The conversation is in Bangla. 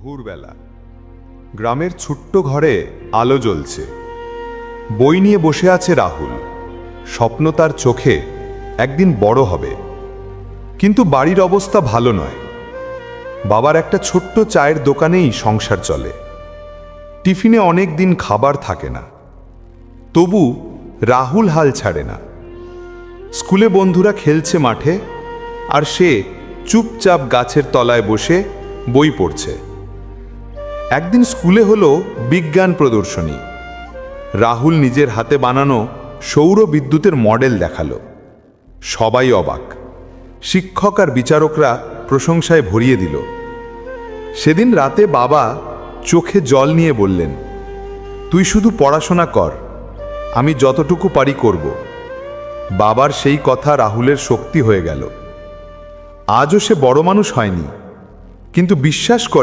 ভোরবেলা গ্রামের ছোট্ট ঘরে আলো জ্বলছে। বই নিয়ে বসে আছে রাহুল। স্বপ্ন তার চোখে একদিন বড় হবে, কিন্তু বাড়ির অবস্থা ভালো নয়। বাবার একটা ছোট্ট চায়ের দোকানেই সংসার চলে। টিফিনে অনেক দিন খাবার থাকে না, তবু রাহুল হাল ছাড়ে না। স্কুলে বন্ধুরা খেলছে মাঠে, আর সে চুপচাপ গাছের তলায় বসে বই পড়ছে। একদিন স্কুলে হলো বিজ্ঞান প্রদর্শনী। রাহুল নিজের হাতে বানানো সৌর বিদ্যুতের মডেল দেখালো। সবাই অবাক। শিক্ষক আর বিচারকরা প্রশংসায় ভরিয়ে দিল। সেদিন রাতে বাবা চোখে জল নিয়ে বললেন, তুই শুধু পড়াশোনা কর, আমি যতটুকু পারি করব। বাবার সেই কথা রাহুলের শক্তি হয়ে গেল। আজও সে বড় মানুষ হয়নি, কিন্তু বিশ্বাস করে